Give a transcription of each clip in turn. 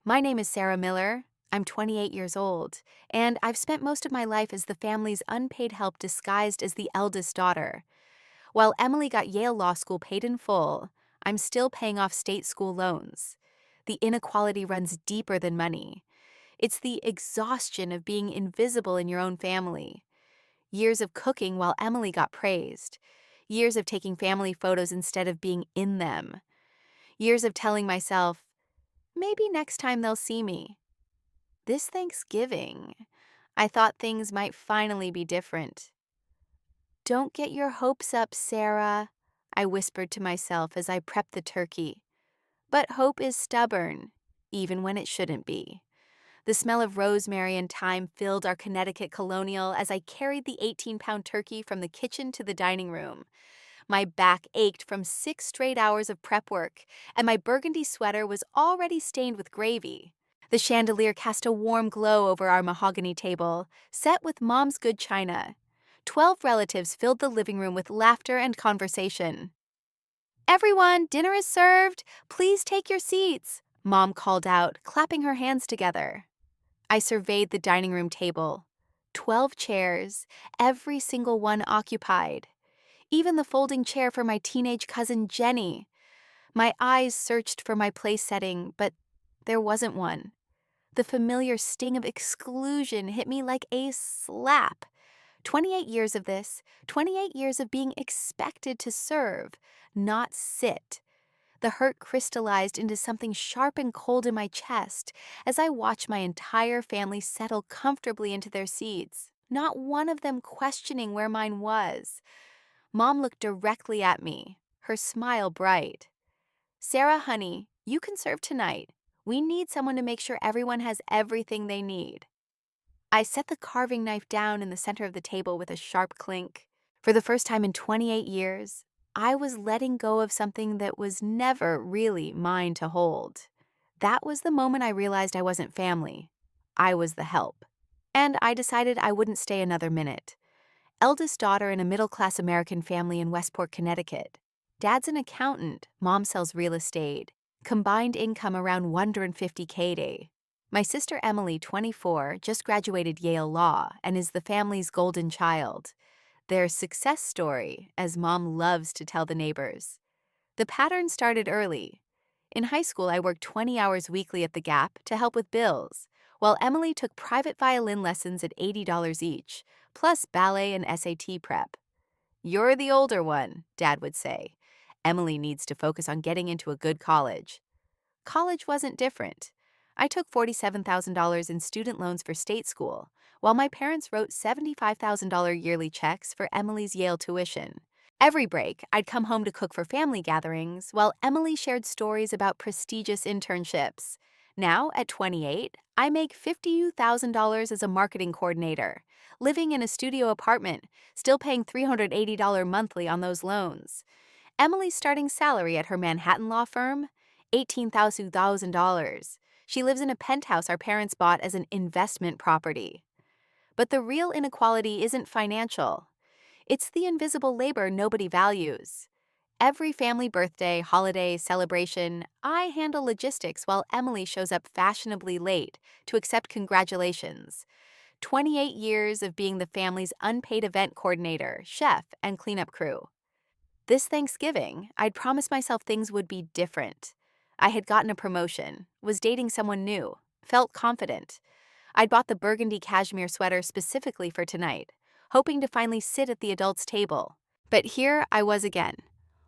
My name is Sarah Miller. I'm 28 years old, and I've spent most of my life as the family's unpaid help disguised as the eldest daughter. While Emily got Yale Law School paid in full, I'm still paying off state school loans. The inequality runs deeper than money. It's the exhaustion of being invisible in your own family. Years of cooking while Emily got praised. Years of taking family photos instead of being in them. Years of telling myself, maybe next time they'll see me. This Thanksgiving, I thought things might finally be different. Don't get your hopes up, Sarah, I whispered to myself as I prepped the turkey. But hope is stubborn, even when it shouldn't be. The smell of rosemary and thyme filled our Connecticut colonial as I carried the 18-pound turkey from the kitchen to the dining room. My back ached from 6 straight hours of prep work, and my burgundy sweater was already stained with gravy. The chandelier cast a warm glow over our mahogany table, set with Mom's good china. 12 relatives filled the living room with laughter and conversation. "Everyone, dinner is served. Please take your seats," Mom called out, clapping her hands together. I surveyed the dining room table. 12 chairs, every single one occupied. Even the folding chair for my teenage cousin Jenny. My eyes searched for my place setting, but there wasn't one. The familiar sting of exclusion hit me like a slap. 28 years of this, 28 years of being expected to serve, not sit. The hurt crystallized into something sharp and cold in my chest as I watched my entire family settle comfortably into their seats, not one of them questioning where mine was. Mom looked directly at me, her smile bright. "Sarah, honey, you can serve tonight. We need someone to make sure everyone has everything they need." I set the carving knife down in the center of the table with a sharp clink. For the first time in 28 years, I was letting go of something that was never really mine to hold. That was the moment I realized I wasn't family. I was the help. And I decided I wouldn't stay another minute. Eldest daughter in a middle-class American family in Westport, Connecticut. Dad's an accountant, Mom sells real estate. Combined income around $150K a day. My sister Emily, 24, just graduated Yale Law and is the family's golden child. Their success story, as Mom loves to tell the neighbors. The pattern started early. In high school, I worked 20 hours weekly at the Gap to help with bills, while Emily took private violin lessons at $80 each, plus ballet and SAT prep. "You're the older one," Dad would say. "Emily needs to focus on getting into a good college." College wasn't different. I took $47,000 in student loans for state school, while my parents wrote $75,000 yearly checks for Emily's Yale tuition. Every break, I'd come home to cook for family gatherings, while Emily shared stories about prestigious internships. Now, at 28, I make $50,000 as a marketing coordinator, living in a studio apartment, still paying $380 monthly on those loans. Emily's starting salary at her Manhattan law firm? $18,000. She lives in a penthouse our parents bought as an investment property. But the real inequality isn't financial. It's the invisible labor nobody values. Every family birthday, holiday, celebration, I handle logistics while Emily shows up fashionably late to accept congratulations. 28 years of being the family's unpaid event coordinator, chef, and cleanup crew. This Thanksgiving, I'd promised myself things would be different. I had gotten a promotion, was dating someone new, felt confident. I'd bought the burgundy cashmere sweater specifically for tonight, hoping to finally sit at the adults' table. But here I was again,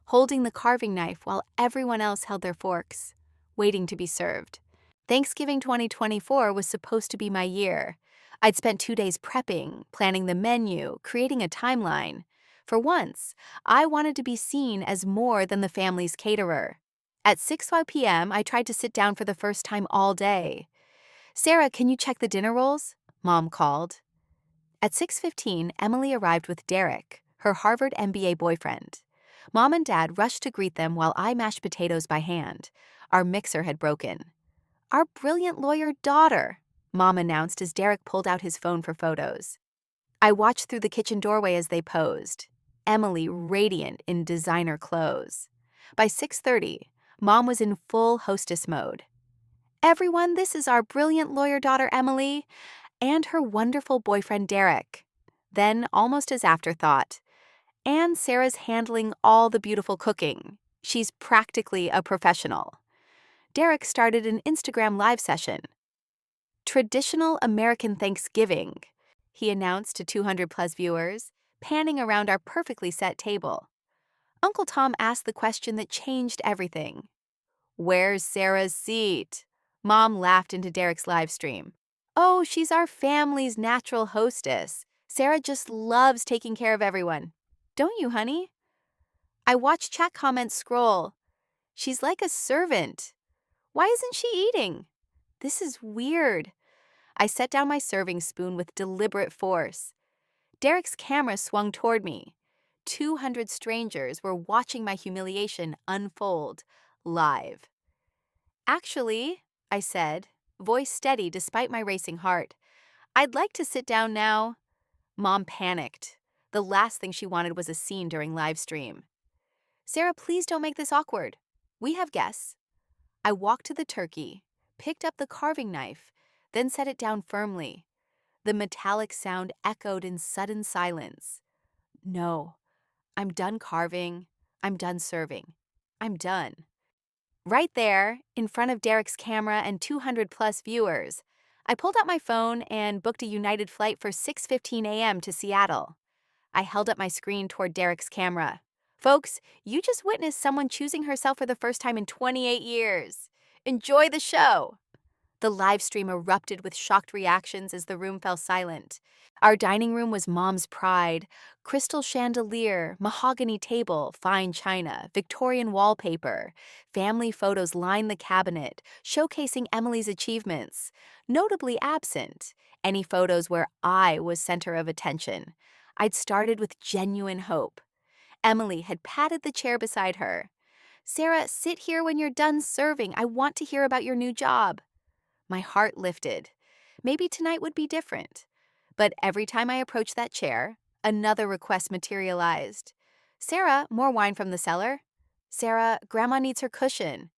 holding the carving knife while everyone else held their forks, waiting to be served. Thanksgiving 2024 was supposed to be my year. I'd spent 2 days prepping, planning the menu, creating a timeline. For once, I wanted to be seen as more than the family's caterer. At 6:05 p.m., I tried to sit down for the first time all day. "Sarah, can you check the dinner rolls?" Mom called. At 6:15, Emily arrived with Derek, her Harvard MBA boyfriend. Mom and Dad rushed to greet them while I mashed potatoes by hand. Our mixer had broken. "Our brilliant lawyer daughter," Mom announced as Derek pulled out his phone for photos. I watched through the kitchen doorway as they posed. Emily radiant in designer clothes. By 6:30, Mom was in full hostess mode. Everyone, this is our brilliant lawyer daughter Emily and her wonderful boyfriend Derek. Then, almost as afterthought, and Sarah's handling all the beautiful cooking. She's practically a professional. Derek started an Instagram live session. Traditional American Thanksgiving, he announced to 200 plus viewers, panning around our perfectly set table. Uncle Tom asked the question that changed everything. Where's Sarah's seat? Mom laughed into Derek's live stream. Oh, she's our family's natural hostess. Sarah just loves taking care of everyone. Don't you, honey? I watched chat comments scroll. She's like a servant. Why isn't she eating? This is weird. I set down my serving spoon with deliberate force. Derek's camera swung toward me. 200 strangers were watching my humiliation unfold, live. Actually, I said, voice steady despite my racing heart, I'd like to sit down now. Mom panicked. The last thing she wanted was a scene during live stream. Sarah, please don't make this awkward. We have guests. I walked to the turkey, picked up the carving knife, then set it down firmly. The metallic sound echoed in sudden silence. No, I'm done carving. I'm done serving. I'm done. Right there, in front of Derek's camera and 200 plus viewers, I pulled out my phone and booked a United flight for 6:15 a.m. to Seattle. I held up my screen toward Derek's camera. Folks, you just witnessed someone choosing herself for the first time in 28 years. Enjoy the show. The live stream erupted with shocked reactions as the room fell silent. Our dining room was Mom's pride. Crystal chandelier, mahogany table, fine china, Victorian wallpaper. Family photos lined the cabinet, showcasing Emily's achievements. Notably absent, any photos where I was center of attention. I'd started with genuine hope. Emily had patted the chair beside her. Sarah, sit here when you're done serving. I want to hear about your new job. My heart lifted. Maybe tonight would be different. But every time I approached that chair, another request materialized. Sarah, more wine from the cellar. Sarah, Grandma needs her cushion.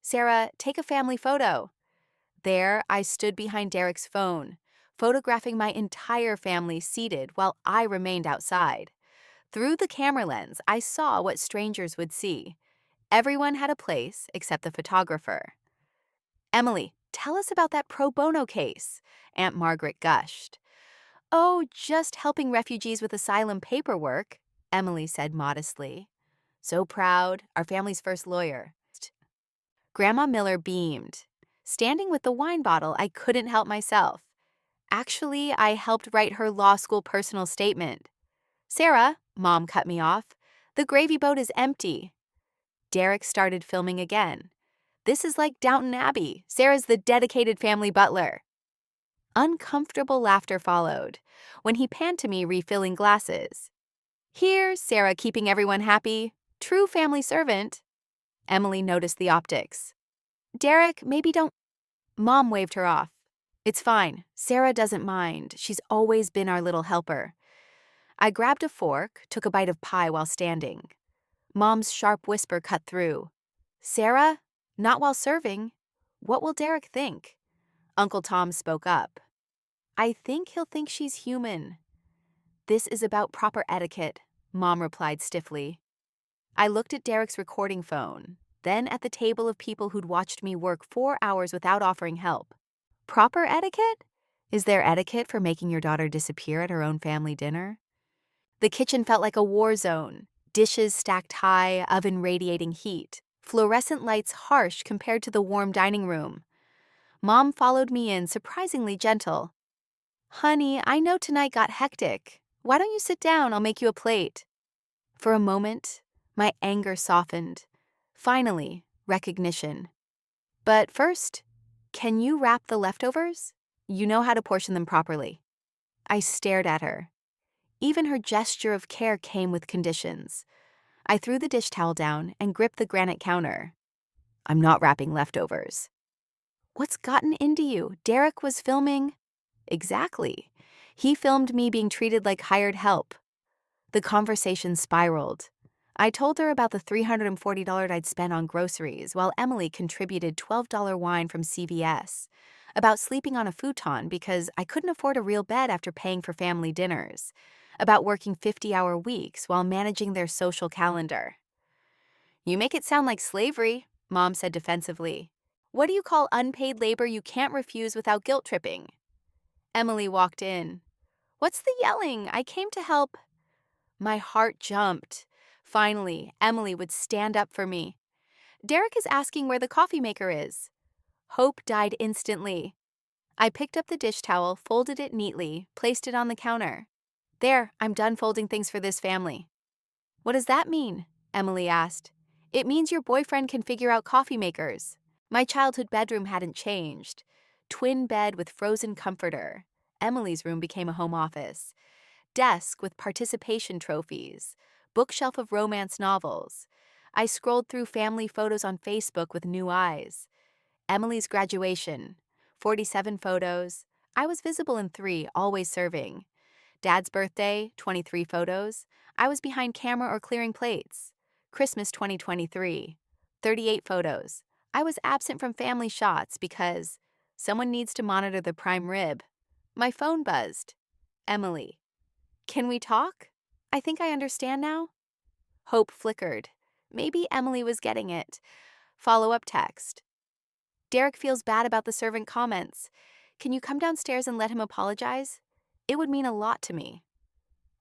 Sarah, take a family photo. There, I stood behind Derek's phone, photographing my entire family seated while I remained outside. Through the camera lens, I saw what strangers would see. Everyone had a place except the photographer. Emily, tell us about that pro bono case, Aunt Margaret gushed. Oh, just helping refugees with asylum paperwork, Emily said modestly. So proud, our family's first lawyer. Grandma Miller beamed. Standing with the wine bottle, I couldn't help myself. Actually, I helped write her law school personal statement. Sarah, Mom cut me off, the gravy boat is empty. Derek started filming again. This is like Downton Abbey. Sarah's the dedicated family butler. Uncomfortable laughter followed when he panned to me refilling glasses. Here's Sarah keeping everyone happy. True family servant. Emily noticed the optics. Derek, maybe don't... Mom waved her off. It's fine. Sarah doesn't mind. She's always been our little helper. I grabbed a fork, took a bite of pie while standing. Mom's sharp whisper cut through. Sarah, not while serving. What will Derek think? Uncle Tom spoke up. I think he'll think she's human. This is about proper etiquette, Mom replied stiffly. I looked at Derek's recording phone, then at the table of people who'd watched me work 4 hours without offering help. Proper etiquette? Is there etiquette for making your daughter disappear at her own family dinner? The kitchen felt like a war zone. Dishes stacked high, oven radiating heat, fluorescent lights harsh compared to the warm dining room. Mom followed me in, surprisingly gentle. Honey, I know tonight got hectic. Why don't you sit down? I'll make you a plate. For a moment, my anger softened. Finally, recognition. But first, can you wrap the leftovers? You know how to portion them properly. I stared at her. Even her gesture of care came with conditions. I threw the dish towel down and gripped the granite counter. I'm not wrapping leftovers. What's gotten into you? Derek was filming. Exactly. He filmed me being treated like hired help. The conversation spiraled. I told her about the $340 I'd spent on groceries while Emily contributed $12 wine from CVS, about sleeping on a futon because I couldn't afford a real bed after paying for family dinners, about working 50-hour weeks while managing their social calendar. You make it sound like slavery, Mom said defensively. What do you call unpaid labor you can't refuse without guilt tripping? Emily walked in. What's the yelling? I came to help. My heart jumped. Finally, Emily would stand up for me. Derek is asking where the coffee maker is. Hope died instantly. I picked up the dish towel, folded it neatly, placed it on the counter. There, I'm done folding things for this family. What does that mean? Emily asked. It means your boyfriend can figure out coffee makers. My childhood bedroom hadn't changed. Twin bed with frozen comforter. Emily's room became a home office. Desk with participation trophies. Bookshelf of romance novels. I scrolled through family photos on Facebook with new eyes. Emily's graduation. 47 photos. I was visible in 3, always serving. Dad's birthday, 23 photos. I was behind camera or clearing plates. Christmas 2023, 38 photos. I was absent from family shots because someone needs to monitor the prime rib. My phone buzzed. Emily. Can we talk? I think I understand now. Hope flickered. Maybe Emily was getting it. Follow-up text. Derek feels bad about the servant comments. Can you come downstairs and let him apologize? It would mean a lot to me.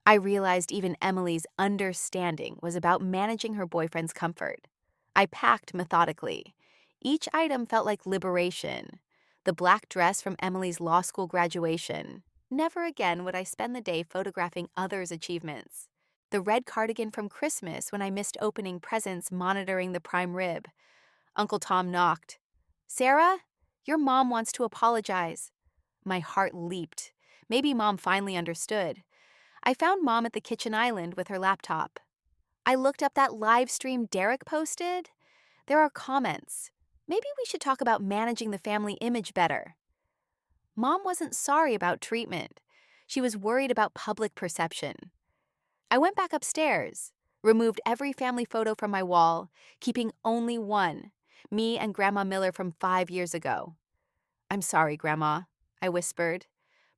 I realized even Emily's understanding was about managing her boyfriend's comfort. I packed methodically. Each item felt like liberation. The black dress from Emily's law school graduation. Never again would I spend the day photographing others' achievements. The red cardigan from Christmas when I missed opening presents monitoring the prime rib. Uncle Tom knocked. Sarah, your mom wants to apologize. My heart leaped. Maybe Mom finally understood. I found Mom at the kitchen island with her laptop. I looked up that live stream Derek posted. There are comments. Maybe we should talk about managing the family image better. Mom wasn't sorry about treatment. She was worried about public perception. I went back upstairs, removed every family photo from my wall, keeping only one, me and Grandma Miller from 5 years ago. I'm sorry, Grandma, I whispered,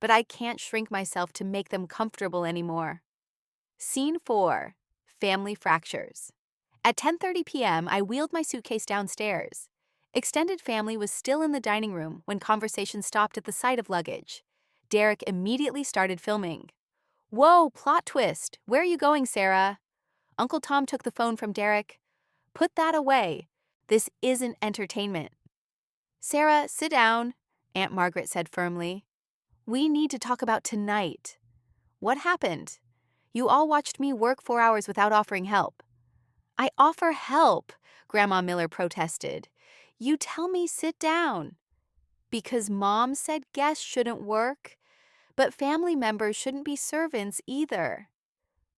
but I can't shrink myself to make them comfortable anymore. Scene 4, Family Fractures. At 10:30 p.m., I wheeled my suitcase downstairs. Extended family was still in the dining room when conversation stopped at the sight of luggage. Derek immediately started filming. Whoa, plot twist. Where are you going, Sarah? Uncle Tom took the phone from Derek. Put that away. This isn't entertainment. Sarah, sit down, Aunt Margaret said firmly. We need to talk about tonight. What happened? You all watched me work 4 hours without offering help. I offer help, Grandma Miller protested. You tell me sit down. Because Mom said guests shouldn't work, but family members shouldn't be servants either.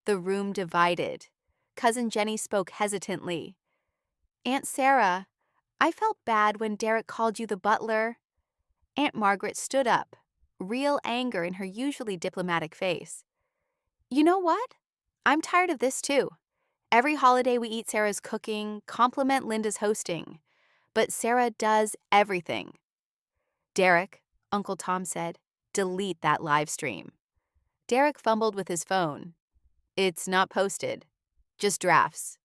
The room divided. Cousin Jenny spoke hesitantly. Aunt Sarah, I felt bad when Derek called you the butler. Aunt Margaret stood up, real anger in her usually diplomatic face. You know what? I'm tired of this too. Every holiday we eat Sarah's cooking, compliment Linda's hosting. But Sarah does everything. Derek, Uncle Tom said, delete that live stream. Derek fumbled with his phone. It's not posted. Just drafts.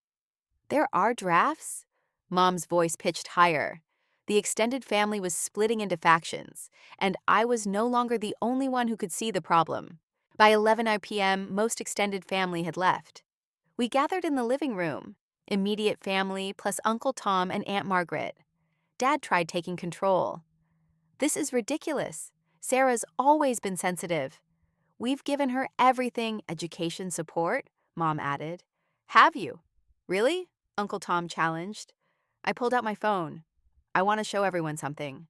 There are drafts? Mom's voice pitched higher. The extended family was splitting into factions, and I was no longer the only one who could see the problem. By 11 p.m., most extended family had left. We gathered in the living room, immediate family plus Uncle Tom and Aunt Margaret. Dad tried taking control. This is ridiculous. Sarah's always been sensitive. We've given her everything, education, support, Mom added. Have you? Really? Uncle Tom challenged. I pulled out my phone. I want to show everyone something.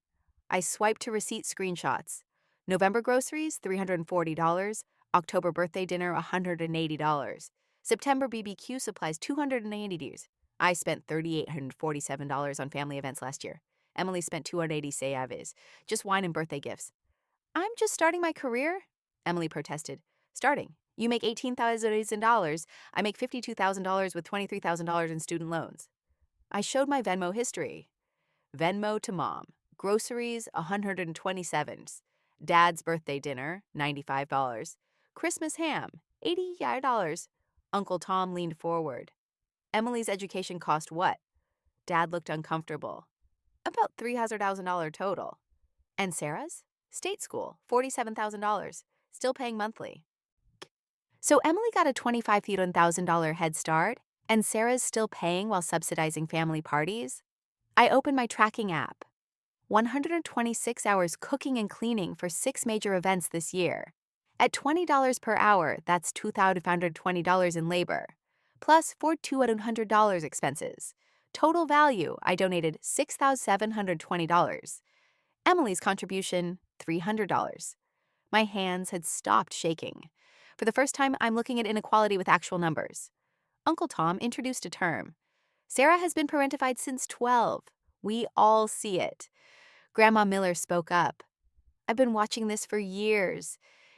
I swiped to receipt screenshots. November groceries, $340. October birthday dinner, $180. September BBQ supplies, $280. I spent $3,847 on family events last year. Emily spent $280 just wine and birthday gifts. I'm just starting my career, Emily protested. Starting? You make $18,000. I make $52,000 with $23,000 in student loans. I showed my Venmo history. Venmo to mom. Groceries, 127. Dad's birthday dinner, $95. Christmas ham, $80. Uncle Tom leaned forward. Emily's education cost what? Dad looked uncomfortable. About $300,000 total. And Sarah's? State school, $47,000. Still paying monthly. So Emily got a $25,000 head start, and Sarah's still paying while subsidizing family parties? I opened my tracking app. 126 hours cooking and cleaning for 6 major events this year. At $20 per hour, that's $2,520 in labor, plus $4,200 expenses. Total value, I donated $6,720. Emily's contribution, $300. My hands had stopped shaking. For the first time, I'm looking at inequality with actual numbers. Uncle Tom introduced a term. Sarah has been parentified since 12. We all see it. Grandma Miller spoke up. I've been watching this for years.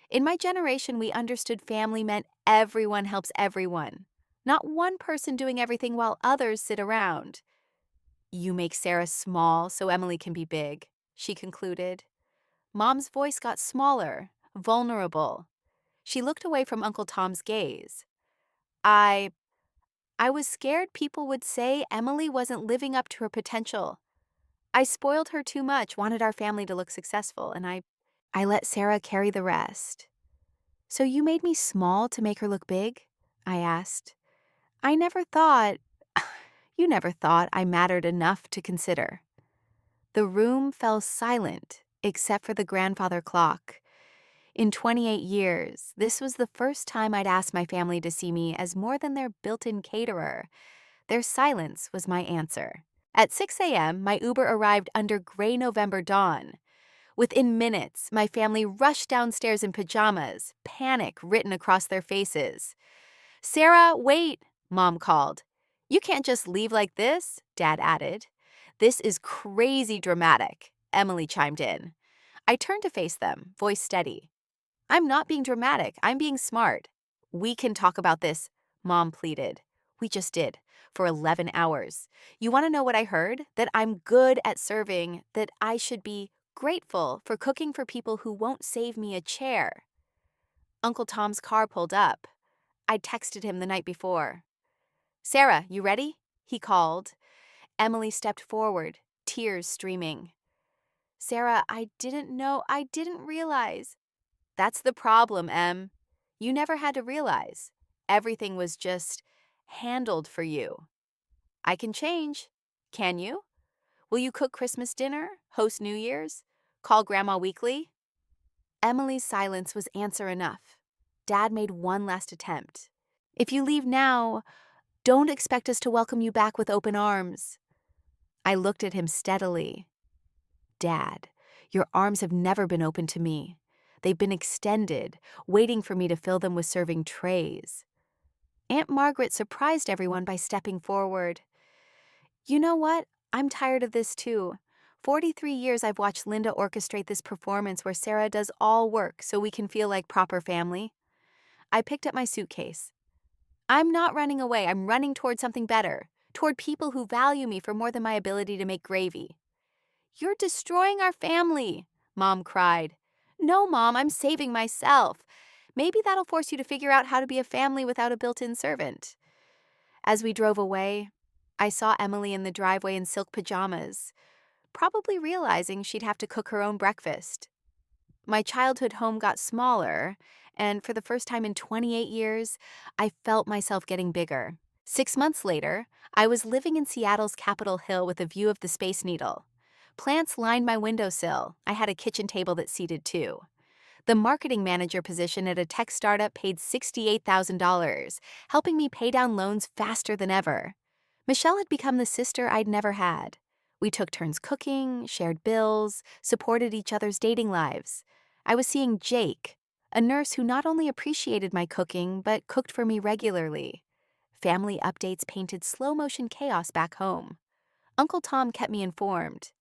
In my generation, we understood family meant everyone helps everyone, not one person doing everything while others sit around. You make Sarah small so Emily can be big, she concluded. Mom's voice got smaller, vulnerable. She looked away from Uncle Tom's gaze. I was scared people would say Emily wasn't living up to her potential. I spoiled her too much, wanted our family to look successful, and I let Sarah carry the rest. So you made me small to make her look big? I asked. I never thought, you never thought I mattered enough to consider. The room fell silent, except for the grandfather clock. In 28 years, this was the first time I'd asked my family to see me as more than their built-in caterer. Their silence was my answer. At 6 a.m., my Uber arrived under gray November dawn. Within minutes, my family rushed downstairs in pajamas, panic written across their faces. Sarah, wait, Mom called. You can't just leave like this, Dad added. This is crazy dramatic, Emily chimed in. I turned to face them, voice steady. I'm not being dramatic, I'm being smart. We can talk about this, Mom pleaded. We just did, for 11 hours. You want to know what I heard? That I'm good at serving, that I should be grateful for cooking for people who won't save me a chair. Uncle Tom's car pulled up. I'd texted him the night before. Sarah, you ready? He called. Emily stepped forward, tears streaming. Sarah, I didn't realize. That's the problem, Em. You never had to realize. Everything was just handled for you. I can change. Can you? Will you cook Christmas dinner? Host New Year's? Call Grandma weekly? Emily's silence was answer enough. Dad made one last attempt. If you leave now, don't expect us to welcome you back with open arms. I looked at him steadily. Dad, your arms have never been open to me. They've been extended, waiting for me to fill them with serving trays. Aunt Margaret surprised everyone by stepping forward. You know what? I'm tired of this too. 43 years I've watched Linda orchestrate this performance where Sarah does all work so we can feel like proper family. I picked up my suitcase. I'm not running away. I'm running toward something better, toward people who value me for more than my ability to make gravy. You're destroying our family, Mom cried. No, Mom, I'm saving myself. Maybe that'll force you to figure out how to be a family without a built-in servant. As we drove away, I saw Emily in the driveway in silk pajamas, probably realizing she'd have to cook her own breakfast. My childhood home got smaller, and for the first time in 28 years, I felt myself getting bigger. 6 months later, I was living in Seattle's Capitol Hill with a view of the Space Needle. Plants lined my windowsill. I had a kitchen table that seated two. The marketing manager position at a tech startup paid $68,000, helping me pay down loans faster than ever. Michelle had become the sister I'd never had. We took turns cooking, shared bills, supported each other's dating lives. I was seeing Jake, a nurse who not only appreciated my cooking, but cooked for me regularly. Family updates painted slow-motion chaos back home. Uncle Tom kept me informed.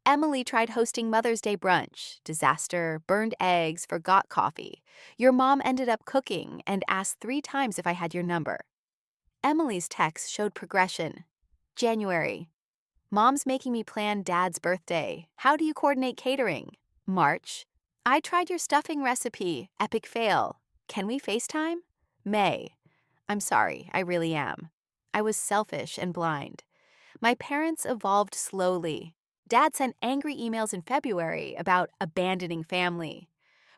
Emily tried hosting Mother's Day brunch. Disaster, burned eggs, forgot coffee. Your mom ended up cooking and asked 3 times if I had your number. Emily's text showed progression. January. Mom's making me plan Dad's birthday. How do you coordinate catering? March. I tried your stuffing recipe. Epic fail. Can we FaceTime? May. I'm sorry, I really am. I was selfish and blind. My parents evolved slowly. Dad sent angry emails in February about abandoning family.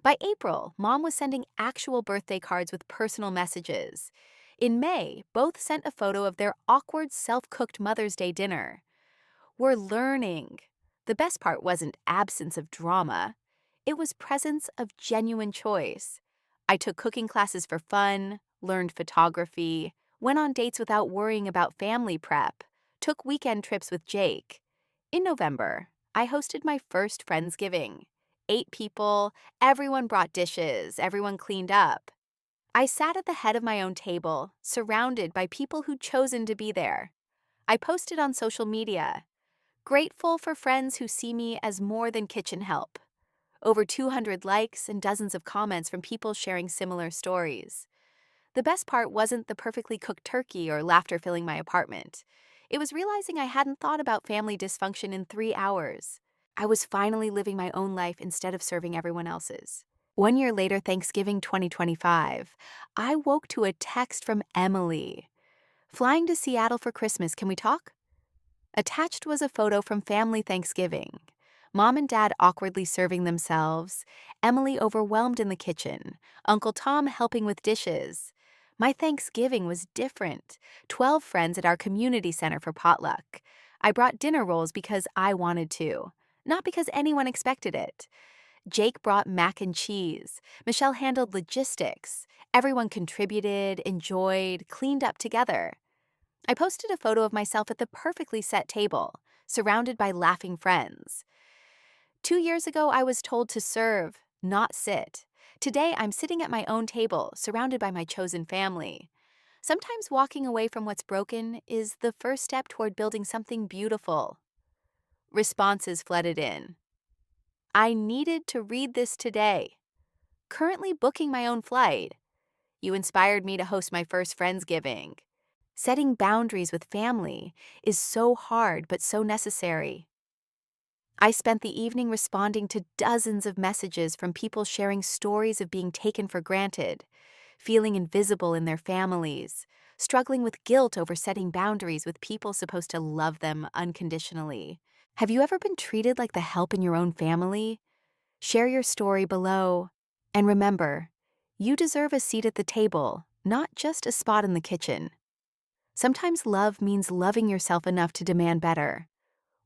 By April, Mom was sending actual birthday cards with personal messages. In May, both sent a photo of their awkward self-cooked Mother's Day dinner. We're learning. The best part wasn't absence of drama. It was presence of genuine choice. I took cooking classes for fun, learned photography, went on dates without worrying about family prep, took weekend trips with Jake. In November, I hosted my first Friendsgiving. 8 people, everyone brought dishes, everyone cleaned up. I sat at the head of my own table, surrounded by people who'd chosen to be there. I posted on social media, grateful for friends who see me as more than kitchen help. Over 200 likes and dozens of comments from people sharing similar stories. The best part wasn't the perfectly cooked turkey or laughter filling my apartment. It was realizing I hadn't thought about family dysfunction in 3 hours. I was finally living my own life instead of serving everyone else's. 1 year later, Thanksgiving 2025, I woke to a text from Emily. Flying to Seattle for Christmas, can we talk? Attached was a photo from family Thanksgiving. Mom and Dad awkwardly serving themselves, Emily overwhelmed in the kitchen, Uncle Tom helping with dishes. My Thanksgiving was different. 12 friends at our community center for potluck. I brought dinner rolls because I wanted to, not because anyone expected it. Jake brought mac and cheese. Michelle handled logistics. Everyone contributed, enjoyed, cleaned up together. I posted a photo of myself at the perfectly set table, surrounded by laughing friends. 2 years ago, I was told to serve, not sit. Today, I'm sitting at my own table, surrounded by my chosen family. Sometimes walking away from what's broken is the first step toward building something beautiful. Responses flooded in. I needed to read this today. Currently booking my own flight. You inspired me to host my first Friendsgiving. Setting boundaries with family is so hard but so necessary. I spent the evening responding to dozens of messages from people sharing stories of being taken for granted, feeling invisible in their families, struggling with guilt over setting boundaries with people supposed to love them unconditionally. Have you ever been treated like the help in your own family? Share your story below. And remember, you deserve a seat at the table, not just a spot in the kitchen. Sometimes love means loving yourself enough to demand better.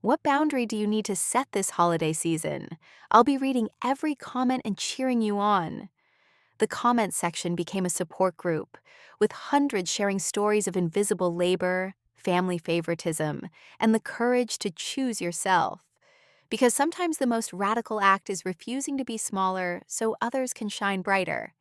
What boundary do you need to set this holiday season? I'll be reading every comment and cheering you on. The comments section became a support group, with hundreds sharing stories of invisible labor, family favoritism, and the courage to choose yourself. Because sometimes the most radical act is refusing to be smaller so others can shine brighter.